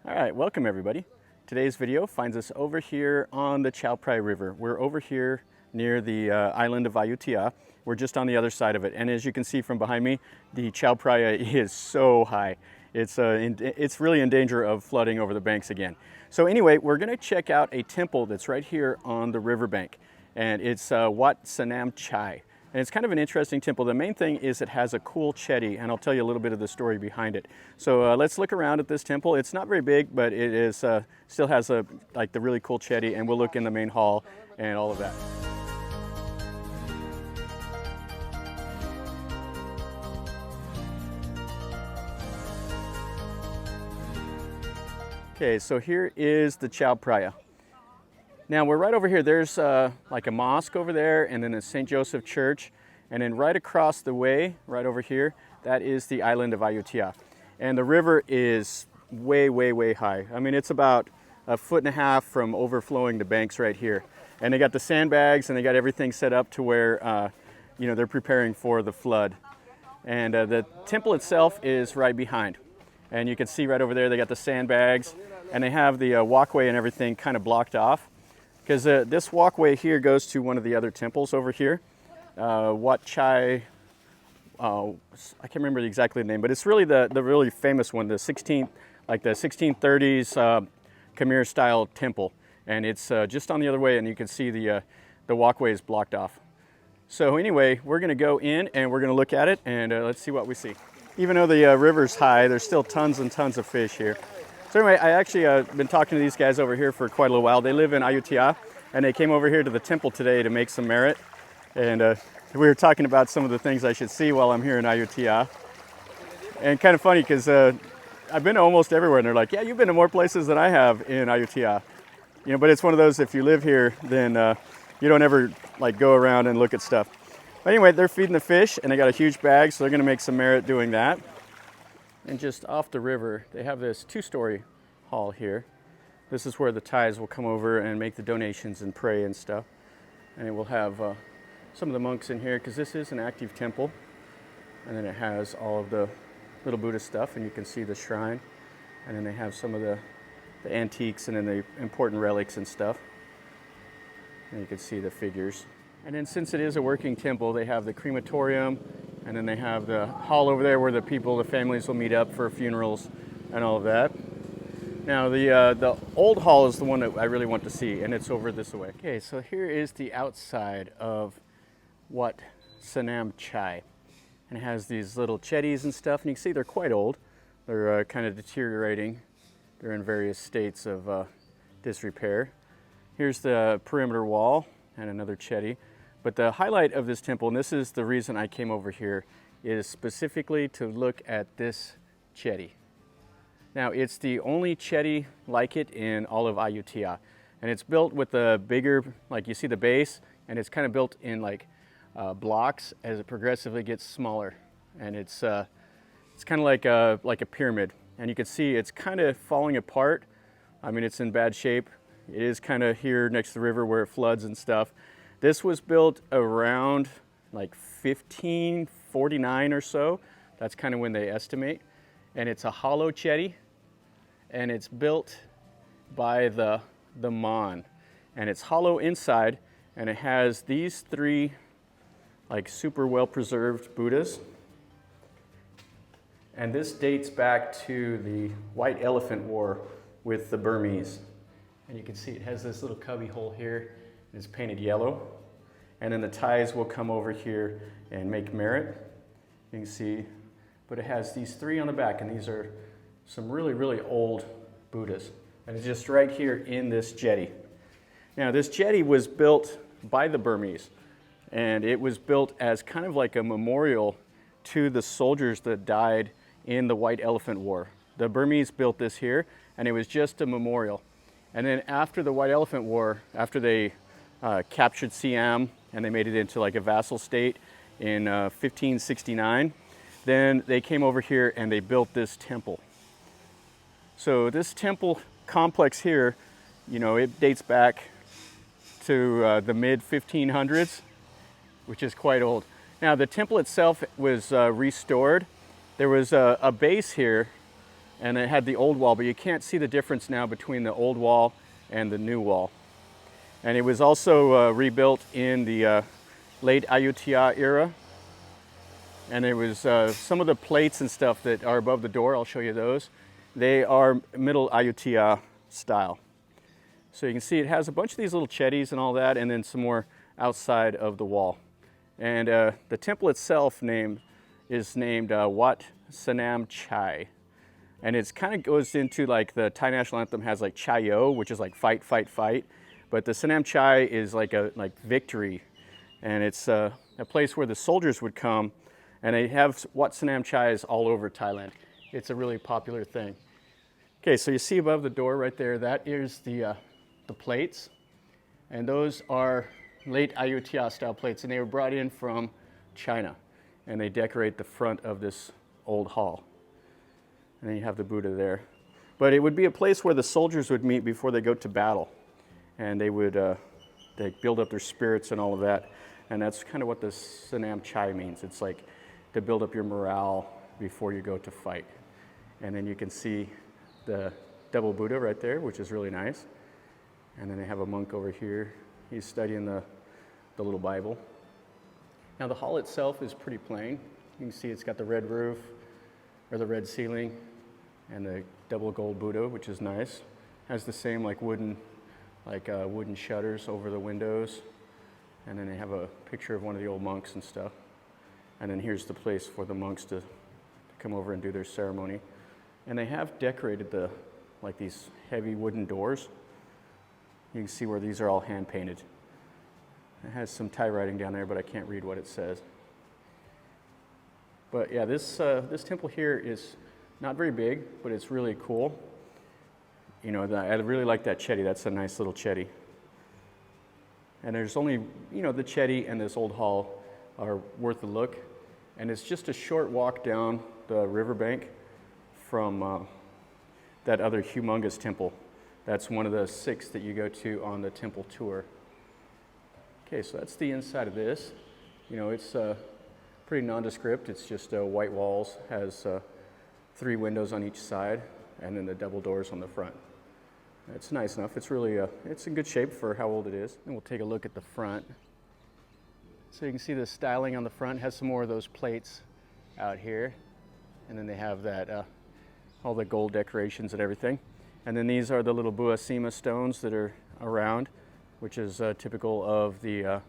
All right, welcome everybody. Today's video finds us over here on the Chao Phraya River. We're over here near the island of Ayutthaya. We're just on the other side of it. And as you can see from behind me, the Chao Phraya is so high. It's really in danger of flooding over the banks again. So anyway, we're gonna check out a temple that's right here on the riverbank. And it's Wat Sanam Chai. And it's kind of an interesting temple. The main thing is it has a cool Chedi, and I'll tell you a little bit of the story behind it. So let's look around at this temple. It's not very big, but it is still has the really cool Chedi, and we'll look in the main hall and all of that. Okay, so here is the Chao Phraya. Now we're right over here. There's like a mosque over there, and then a St. Joseph Church, and then right across the way, right over here, that is the island of Ayutthaya. And the river is way, way, way high. I mean, it's about 1.5 feet from overflowing the banks right here. And they got the sandbags, and they got everything set up to where they're preparing for the flood. And the temple itself is right behind. And you can see right over there, they got the sandbags, and they have the walkway and everything kind of blocked off. Because this walkway here goes to one of the other temples over here, Wat Chai, I can't remember exactly the name, but it's really the really famous one, the 1630s Khmer style temple, and it's just on the other way, and you can see the walkway is blocked off. So anyway, we're going to go in and we're going to look at it, and let's see what we see. Even though the river's high, there's still tons and tons of fish here. So anyway, I actually been talking to these guys over here for quite a little while. They live in Ayutthaya, and they came over here to the temple today to make some merit. And we were talking about some of the things I should see while I'm here in Ayutthaya. And kind of funny because I've been to almost everywhere, and they're like, "Yeah, you've been to more places than I have in Ayutthaya." You know, but it's one of those, if you live here, then you don't ever like go around and look at stuff. But anyway, they're feeding the fish, and they got a huge bag, so they're going to make some merit doing that. And just off the river, they have this 2-story hall here. This is where the Thais will come over and make the donations and pray and stuff. And it will have some of the monks in here, because this is an active temple. And then it has all of the little Buddhist stuff, and you can see the shrine. And then they have some of the antiques and then the important relics and stuff. And you can see the figures. And then since it is a working temple, they have the crematorium, and then they have the hall over there where the families will meet up for funerals and all of that. Now the old hall is the one that I really want to see, and it's over this way. Okay, so here is the outside of Wat Sanam Chai. And it has these little Chedis and stuff, and you can see they're quite old. They're kind of deteriorating. They're in various states of disrepair. Here's the perimeter wall and another Chedi. But the highlight of this temple, and this is the reason I came over here, is specifically to look at this Chedi. Now, it's the only Chedi like it in all of Ayutthaya. And it's built with the bigger, like you see the base, and it's kind of built in like blocks as it progressively gets smaller. And it's kind of like a pyramid. And you can see it's kind of falling apart. I mean, it's in bad shape. It is kind of here next to the river where it floods and stuff. This was built around like 1549 or so. That's kind of when they estimate. And it's a hollow Chedi, and it's built by the Mon. And it's hollow inside, and it has these 3 like super well preserved Buddhas. And this dates back to the White Elephant War with the Burmese. And you can see it has this little cubby hole here. It's painted yellow. And then the Thais will come over here and make merit. You can see, but it has these 3 on the back, and these are some really, really old Buddhas. And it's just right here in this jetty. Now, this jetty was built by the Burmese, and it was built as kind of like a memorial to the soldiers that died in the White Elephant War. The Burmese built this here, and it was just a memorial. And then after the White Elephant War, after they captured Siam and they made it into like a vassal state in 1569, then they came over here and they built this temple. So this temple complex here, you know, it dates back to the mid 1500s, which is quite old. Now the temple itself was restored. There was a base here and it had the old wall, but you can't see the difference now between the old wall and the new wall. And it was also rebuilt in the Late Ayutthaya era. And it was some of the plates and stuff that are above the door, I'll show you those. They are Middle Ayutthaya style. So you can see it has a bunch of these little Chedis and all that, and then some more outside of the wall. And the temple itself is named Wat Sanam Chai. And it's kind of goes into like the Thai national anthem has like Chayo, which is like fight, fight, fight. But the Sanam Chai is like victory. And it's a place where the soldiers would come, and they have Wat Sanam Chais all over Thailand. It's a really popular thing. Okay, so you see above the door right there, that is the plates. And those are Late Ayutthaya style plates, and they were brought in from China. And they decorate the front of this old hall. And then you have the Buddha there. But it would be a place where the soldiers would meet before they go to battle. And they would they build up their spirits and all of that. And that's kind of what the Sanam Chai means. It's like to build up your morale before you go to fight. And then you can see the double Buddha right there, which is really nice. And then they have a monk over here. He's studying the little Bible. Now the hall itself is pretty plain. You can see it's got the red roof, or the red ceiling, and the double gold Buddha, which is nice. Has the same like wooden shutters over the windows. And then they have a picture of one of the old monks and stuff. And then here's the place for the monks to come over and do their ceremony. And they have decorated these heavy wooden doors. You can see where these are all hand painted. It has some Thai writing down there, but I can't read what it says. But yeah, this temple here is not very big, but it's really cool. You know, I really like that Chedi. That's a nice little Chedi. And there's only, the Chedi and this old hall are worth a look. And it's just a short walk down the riverbank from that other humongous temple. That's one of the 6 that you go to on the temple tour. Okay, so that's the inside of this. It's pretty nondescript. It's just white walls, has 3 windows on each side, and then the double doors on the front. It's nice enough. It's really, it's in good shape for how old it is. And we'll take a look at the front. So you can see the styling on the front. It has some more of those plates out here. And then they have that, all the gold decorations and everything. And then these are the little Buasima stones that are around, which is typical of the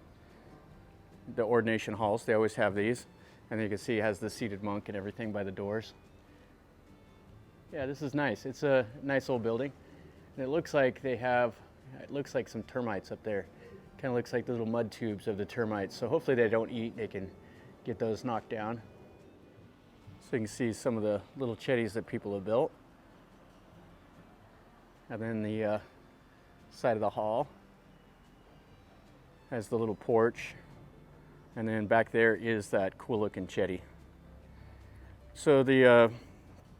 ordination halls. They always have these. And then you can see it has the seated monk and everything by the doors. Yeah, this is nice. It's a nice old building. And it looks like some termites up there. Kind of looks like the little mud tubes of the termites. So hopefully they don't eat. They can get those knocked down. So you can see some of the little Chedis that people have built. And then the side of the hall has the little porch. And then back there is that cool looking Chedi. So the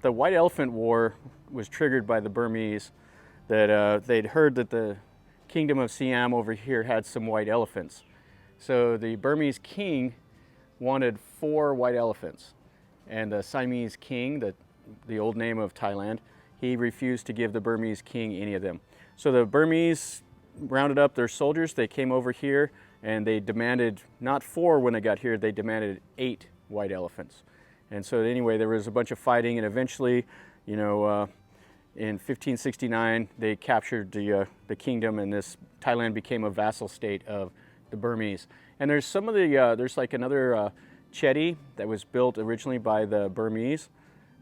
White Elephant War was triggered by the Burmese, that they'd heard that the kingdom of Siam over here had some white elephants. So the Burmese king wanted 4 white elephants. And the Siamese king, the old name of Thailand, he refused to give the Burmese king any of them. So the Burmese rounded up their soldiers. They came over here and they demanded not 4 when they got here, they demanded 8 white elephants. And so anyway, there was a bunch of fighting, and eventually, in 1569, they captured the kingdom, and Thailand became a vassal state of the Burmese. And there's some of there's like another Chedi that was built originally by the Burmese,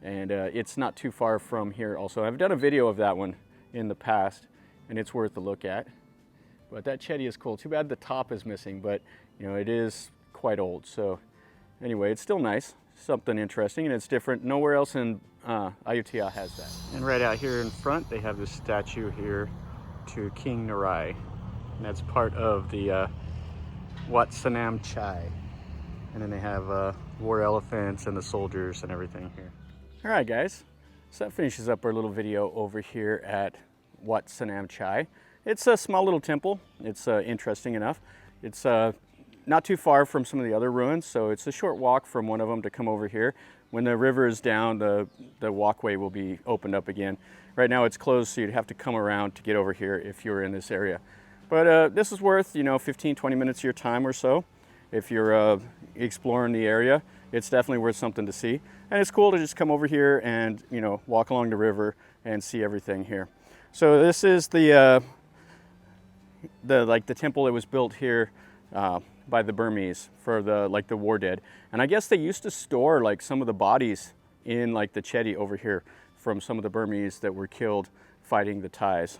and it's not too far from here also. I've done a video of that one in the past, and it's worth a look at. But that Chedi is cool. Too bad the top is missing, but it is quite old. So anyway, it's still nice, something interesting, and it's different. Nowhere else in Ayutthaya has that. And right out here in front, they have this statue here to King Narai, and that's part of the Wat Sanam Chai. And then they have war elephants and the soldiers and everything here. All right, guys. So that finishes up our little video over here at Wat Sanam Chai. It's a small little temple. It's interesting enough. It's not too far from some of the other ruins, so it's a short walk from one of them to come over here. when the river is down, the walkway will be opened up again. Right now it's closed, so you'd have to come around to get over here if you're in this area. But this is worth, 15-20 minutes of your time or so. If you're exploring the area, it's definitely worth something to see. And it's cool to just come over here and, walk along the river and see everything here. So this is the temple that was built here by the Burmese for the war dead. And I guess they used to store some of the bodies in the Chedi over here from some of the Burmese that were killed fighting the Thais.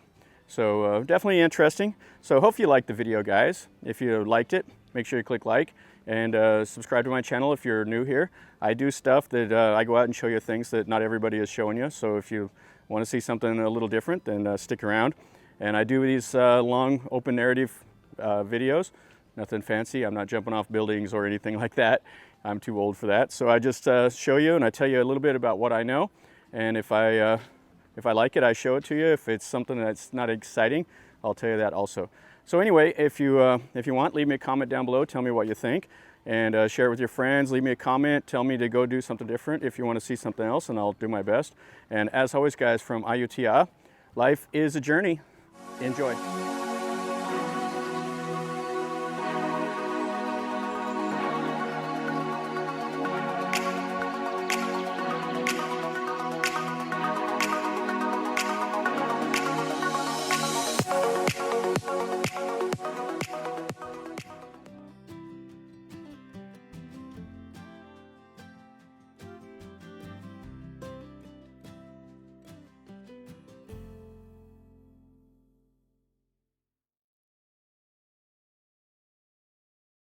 So definitely interesting. So hope you liked the video, guys. If you liked it, make sure you click like and subscribe to my channel if you're new here. I do stuff that I go out and show you things that not everybody is showing you. So if you want to see something a little different, then stick around. And I do these long open narrative videos. Nothing fancy. I'm not jumping off buildings or anything like that. I'm too old for that. So I just show you and I tell you a little bit about what I know. And if I like it, I show it to you. If it's something that's not exciting, I'll tell you that also. So anyway, if you want, leave me a comment down below. Tell me what you think, and share it with your friends. Leave me a comment. Tell me to go do something different if you want to see something else, and I'll do my best. And as always, guys, from Ayutthaya, life is a journey. Enjoy.